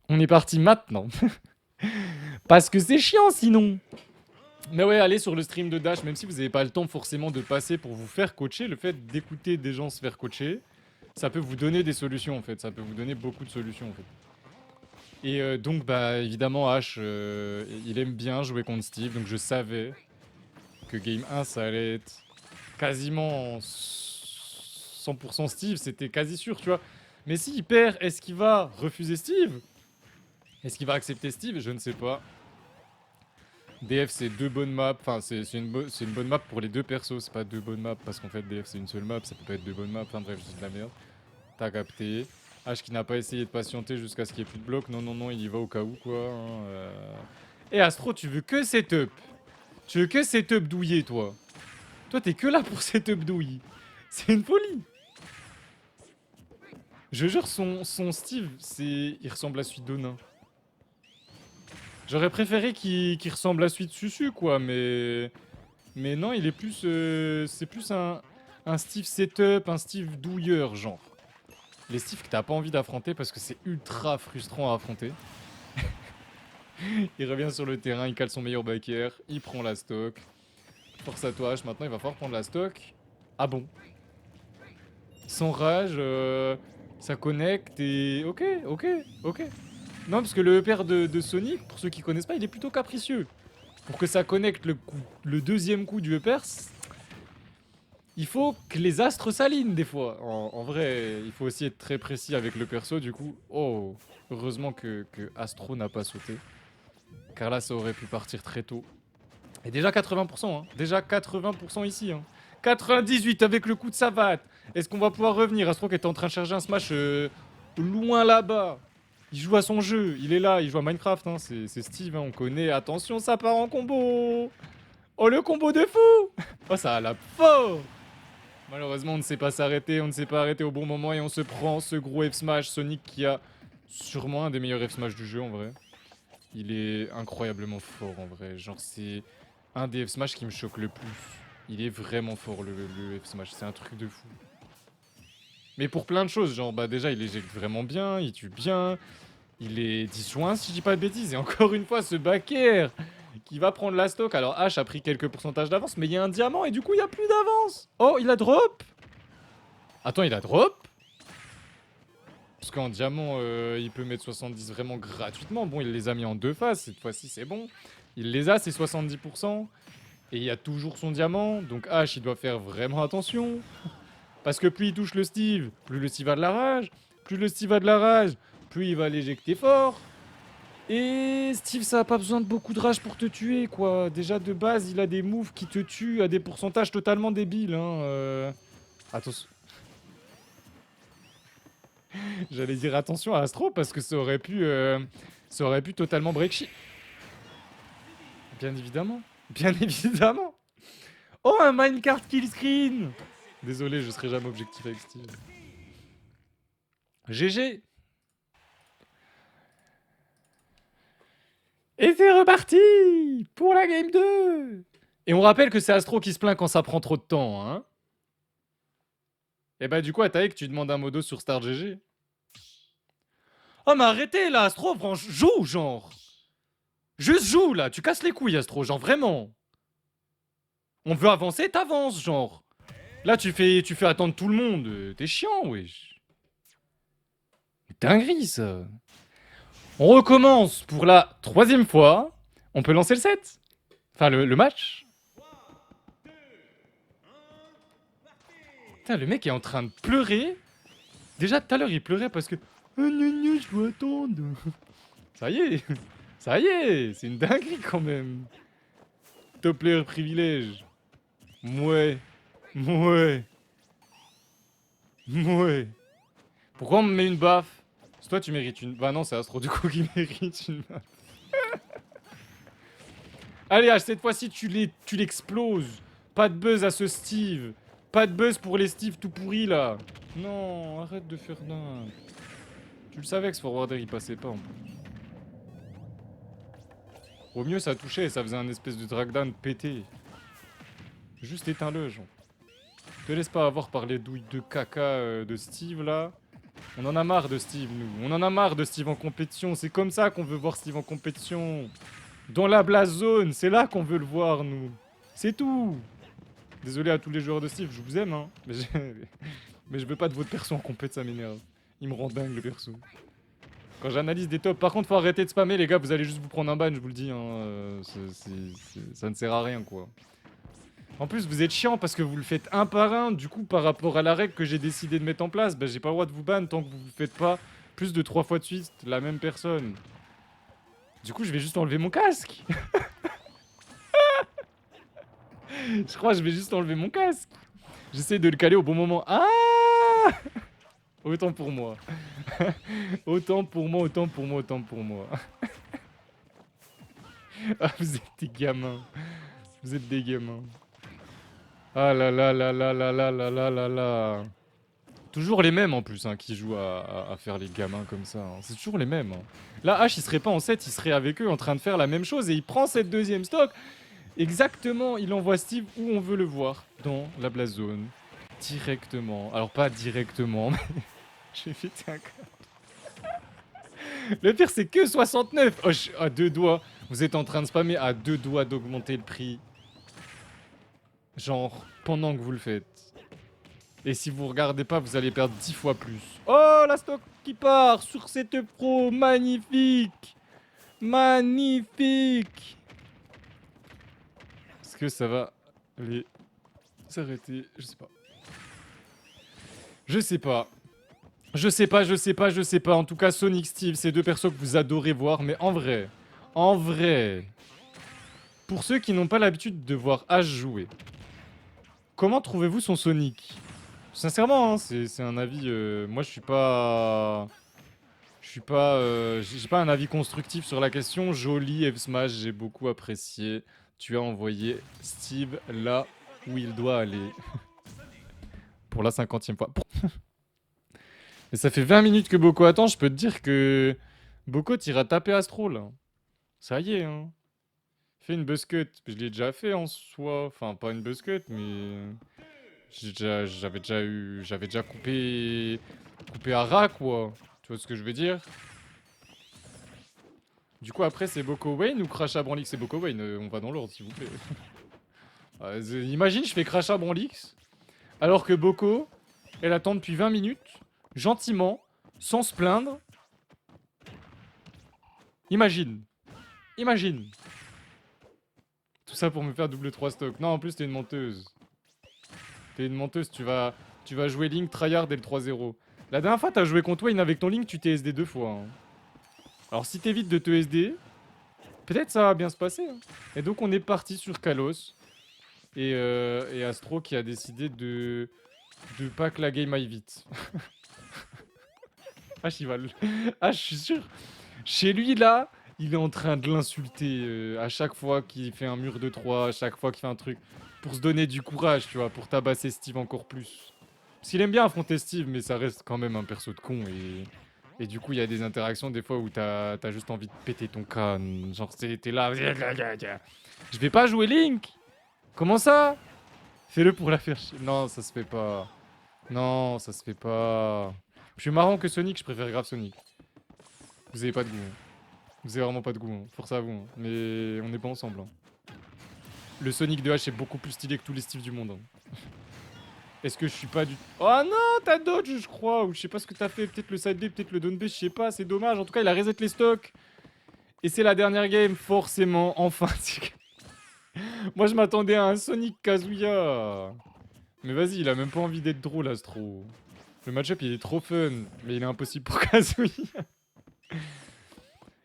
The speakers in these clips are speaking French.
On est parti maintenant. Parce que c'est chiant sinon. Mais ouais, allez sur le stream de Dash, même si vous n'avez pas le temps forcément de passer pour vous faire coacher, le fait d'écouter des gens se faire coacher, ça peut vous donner des solutions en fait, ça peut vous donner beaucoup de solutions en fait. Et donc bah évidemment Ash, il aime bien jouer contre Steve, donc je savais que Game 1 ça allait être quasiment 100% Steve, c'était quasi sûr, tu vois. Mais s'il perd, est-ce qu'il va refuser Steve? Est-ce qu'il va accepter Steve? Je ne sais pas. DF c'est deux bonnes maps, enfin c'est une bonne map pour les deux persos, c'est pas deux bonnes maps parce qu'en fait DF c'est une seule map, ça peut pas être deux bonnes maps, enfin bref, je dis de la merde. T'as capté. H qui n'a pas essayé de patienter jusqu'à ce qu'il n'y ait plus de bloc, non non non, il y va au cas où quoi. Hein, Et Astro, tu veux que setup? Tu veux que setup douillé toi? Toi t'es que là pour setup douille. C'est une folie. Je jure son Steve, il ressemble à celui d'Onin. J'aurais préféré qu'il ressemble à celui de Susu quoi, mais non, il est plus. C'est plus un Steve setup, un Steve douilleur, genre. Les Steve que t'as pas envie d'affronter parce que c'est ultra frustrant à affronter. Il revient sur le terrain, il cale son meilleur backer, il prend la stock. Force à toi, H, maintenant il va falloir prendre la stock. Ah bon? Sans rage, ça connecte et. Ok, ok, ok. Non, parce que le père de Sonic, pour ceux qui connaissent pas, il est plutôt capricieux. Pour que ça connecte le deuxième coup du EPERS, il faut que les astres s'alignent des fois. En vrai, il faut aussi être très précis avec le perso du coup. Oh, heureusement que Astro n'a pas sauté. Car là, ça aurait pu partir très tôt. Et déjà 80%, hein. Déjà 80% ici. Hein. 98 avec le coup de savate. Est-ce qu'on va pouvoir revenir? Astro qui était en train de charger un smash loin là-bas. Il joue à son jeu, il est là, il joue à Minecraft. Hein. C'est Steve, hein, on connaît. Attention, ça part en combo. Oh, le combo de fou. Oh, ça a la fort. Malheureusement, on ne sait pas s'arrêter, on ne sait pas arrêter au bon moment et on se prend ce gros F-Smash. Sonic qui a sûrement un des meilleurs F-Smash du jeu en vrai. Il est incroyablement fort en vrai. Genre, c'est un des F-Smash qui me choque le plus. Il est vraiment fort le F-Smash, c'est un truc de fou. Mais pour plein de choses, genre, bah déjà, il éjecte vraiment bien, il tue bien. Il est disjoint si je dis pas de bêtises. Et encore une fois, ce backer qui va prendre la stock. Alors H a pris quelques pourcentages d'avance, mais il y a un diamant et du coup, il n'y a plus d'avance. Oh, il a drop. Attends, il a drop? Parce qu'en diamant, il peut mettre 70 vraiment gratuitement. Bon, il les a mis en deux phases, cette fois-ci c'est bon. Il les a, c'est 70%. Et il y a toujours son diamant, donc H, il doit faire vraiment attention. Parce que plus il touche le Steve, plus le Steve a de la rage. Plus le Steve a de la rage, plus il va l'éjecter fort. Et Steve, ça a pas besoin de beaucoup de rage pour te tuer, quoi. Déjà, de base, il a des moves qui te tuent à des pourcentages totalement débiles, hein. Attention. J'allais dire attention à Astro parce que ça aurait pu totalement break shit. Bien évidemment. Bien évidemment. Oh, un minecart kill screen. Désolé, je serai jamais objectif avec Steve. GG. Et c'est reparti pour la game 2. Et on rappelle que c'est Astro qui se plaint quand ça prend trop de temps, hein. Et bah du coup, Ataek, tu demandes un modo sur Star GG. Oh mais arrêtez là, Astro, franchement, joue, genre. Juste joue là, tu casses les couilles, Astro, genre vraiment. On veut avancer, t'avances, genre. Là, tu fais attendre tout le monde. T'es chiant, wesh. Dinguerie, ça. On recommence pour la troisième fois. On peut lancer le set. Enfin, le match. Putain, le mec est en train de pleurer. Déjà, tout à l'heure, il pleurait parce que... je dois attendre. Ça y est. Ça y est. C'est une dinguerie, quand même. Top player privilège. Mouais. Mouais. Mouais. Pourquoi on me met une baffe? C'est toi, tu mérites une... Bah non, c'est Astro, du coup, qui mérite une baffe. Allez, H, cette fois-ci, tu l'exploses. Pas de buzz à ce Steve. Pas de buzz pour les Steve tout pourris, là. Non, arrête de faire dingue. Tu le savais que ce forwarder, il passait pas, en plus. Au mieux, ça touchait et ça faisait un espèce de dragdown pété. Juste éteins-le, genre. Te laisse pas avoir par les douilles de caca de Steve, là. On en a marre de Steve, nous. On en a marre de Steve en compétition. C'est comme ça qu'on veut voir Steve en compétition. Dans la blast zone, c'est là qu'on veut le voir, nous. C'est tout. Désolé à tous les joueurs de Steve, je vous aime, hein. Mais je veux pas de votre perso en compète, ça m'énerve. Il me rend dingue, le perso. Quand j'analyse des tops, par contre, faut arrêter de spammer, les gars, vous allez juste vous prendre un ban, je vous le dis, hein. Ça ne sert à rien, quoi. En plus, vous êtes chiant parce que vous le faites un par un. Du coup, par rapport à la règle que j'ai décidé de mettre en place, bah, j'ai pas le droit de vous ban tant que vous ne faites pas plus de 3 fois de suite la même personne. Du coup, je vais juste enlever mon casque. Je crois que je vais juste enlever mon casque. J'essaie de le caler au bon moment. Ah! Autant pour moi. Autant pour moi, autant pour moi, autant pour moi. Ah, vous êtes des gamins. Vous êtes des gamins. Ah là là là là là là là là là là. Toujours les mêmes en plus hein, qui jouent à faire les gamins comme ça. Hein. C'est toujours les mêmes. Hein. Là, H il serait pas en 7, il serait avec eux en train de faire la même chose et il prend cette deuxième stock. Exactement, il envoie Steve où on veut le voir. Dans la blast zone. Directement. Alors pas directement, mais j'ai fait un Le pire c'est que 69. Oh, à deux doigts. Vous êtes en train de spammer à deux doigts d'augmenter le prix. Genre, pendant que vous le faites. Et si vous regardez pas, vous allez perdre 10 fois plus. Oh, la stock qui part sur cette pro. Magnifique. Magnifique. Est-ce que ça va les s'arrêter? Je sais pas. Je sais pas. Je sais pas, je sais pas, je sais pas. En tout cas, Sonic, Steve, c'est deux persos que vous adorez voir. Mais en vrai, pour ceux qui n'ont pas l'habitude de voir H jouer, comment trouvez-vous son Sonic? Sincèrement, hein, c'est un avis... moi, je suis pas... j'ai pas un avis constructif sur la question. Joli F Smash, j'ai beaucoup apprécié. Tu as envoyé Steve là où il doit aller. Pour la 50e fois. Mais ça fait 20 minutes que Boko attend, je peux te dire que... Boko t'ira taper Astro, là. Ça y est, hein. Fais une buzzcut. Je l'ai déjà fait en soi. Enfin, pas une buzzcut, mais... J'avais déjà coupé... Coupé à ras, quoi. Tu vois ce que je veux dire? Du coup, après, c'est Boko Wayne ou Crasha Branlix? C'est Boko Wayne, on va dans l'ordre, s'il vous plaît. Imagine, je fais Crasha Branlix, alors que Boko, elle attend depuis 20 minutes, gentiment, sans se plaindre. Imagine. Imagine. Tout ça pour me faire double 3 stocks. Non, en plus, t'es une menteuse. T'es une menteuse, tu vas jouer Link tryhard dès le 3-0. La dernière fois, t'as joué contre Wayne avec ton Link, tu t'es SD 2 fois. Hein. Alors, si t'évites de te SD, peut-être ça va bien se passer. Hein. Et donc, on est parti sur Kalos. Et Astro qui a décidé de pas que la game aille vite. Ah, je suis sûr. Chez lui, là, il est en train de l'insulter à chaque fois qu'il fait un mur de 3, à chaque fois qu'il fait un truc. Pour se donner du courage, tu vois, pour tabasser Steve encore plus. Parce qu'il aime bien affronter Steve, mais ça reste quand même un perso de con. Et du coup, il y a des interactions des fois où t'as juste envie de péter ton crâne. Genre, t'es là. Je vais pas jouer Link. Comment ça? Fais-le pour la faire chier. Non, ça se fait pas. Non, ça se fait pas. Je suis marrant que Sonic, je préfère grave Sonic. Vous avez pas de goût. Hein. Vous avez vraiment pas de goût. Hein. Force à vous. Hein. Mais on n'est pas ensemble. Hein. Le Sonic de H est beaucoup plus stylé que tous les Steve du monde. Hein. Est-ce que je suis pas du... Oh non, t'as dodge, je crois. Ou je sais pas ce que t'as fait. Peut-être le side B, peut-être le down B, je sais pas. C'est dommage. En tout cas, il a reset les stocks. Et c'est la dernière game, forcément. Enfin, moi, je m'attendais à un Sonic Kazuya. Mais vas-y, il a même pas envie d'être drôle, Astro. Le match-up, il est trop fun. Mais il est impossible pour Kazuya.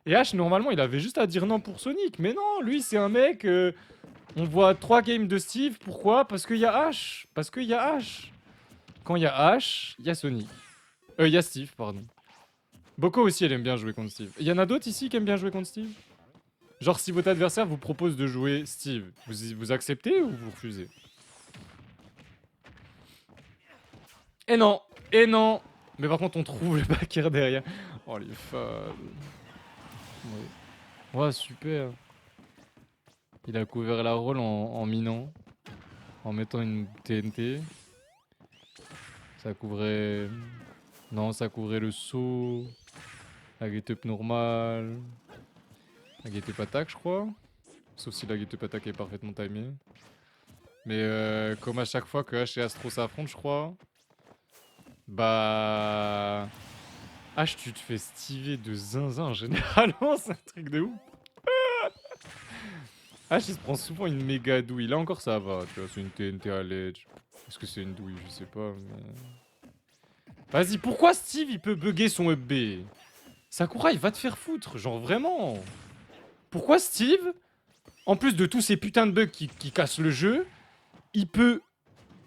Et H, normalement, il avait juste à dire non pour Sonic. Mais non, lui, c'est un mec... on voit 3 games de Steve. Pourquoi? Parce qu'il y a H. Parce qu'il y a H. Quand il y a H, il y a Sonic. Il y a Steve, pardon. Boko aussi, elle aime bien jouer contre Steve. Il y en a d'autres ici qui aiment bien jouer contre Steve? Genre, si votre adversaire vous propose de jouer Steve, vous acceptez ou vous refusez? Et non! Et non! Mais par contre, on trouve le backer derrière. Oh, les fans. Ouais. Ouais, super. Il a couvert la rôle en minant. En mettant une TNT. Ça couvrait Non, ça couvrait le saut. La get up normale. La get up attaque, je crois. Sauf si la get up attaque est parfaitement timée. Mais comme à chaque fois que H et Astro s'affrontent, je crois. Bah. H, tu te fais stiver de zinzin généralement, c'est un truc de ouf. H, il se prend souvent une méga douille. Là encore, ça va, tu vois, c'est une TNT à l'edge. Est-ce que c'est une douille? Je sais pas, mais. Vas-y, pourquoi Steve il peut bugger son up B? Sakura, il va te faire foutre, genre vraiment. Pourquoi Steve, en plus de tous ces putains de bugs qui cassent le jeu, il peut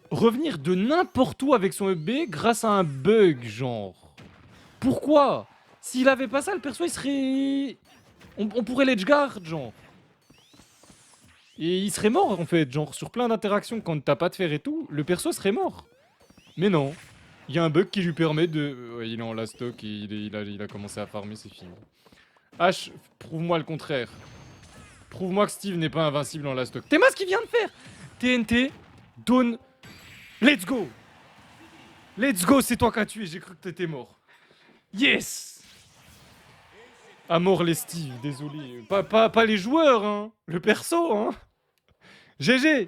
revenir de n'importe où avec son up B grâce à un bug, genre? Pourquoi? S'il avait pas ça, le perso il serait. On pourrait l'edgeguard, genre. Et il serait mort en fait, genre sur plein d'interactions quand t'as pas de fer et tout, le perso serait mort. Mais non. Il y a un bug qui lui permet de. Ouais, il est en last stock et il a commencé à farmer, c'est fini. H, prouve-moi le contraire. Prouve-moi que Steve n'est pas invincible en last stock. T'es ce qu'il vient de faire. TNT, Dawn. Let's go. Let's go, c'est toi qui as tué, j'ai cru que t'étais mort. Yes. À mort les Steve, désolé. Pas les joueurs, hein. Le perso, hein. GG.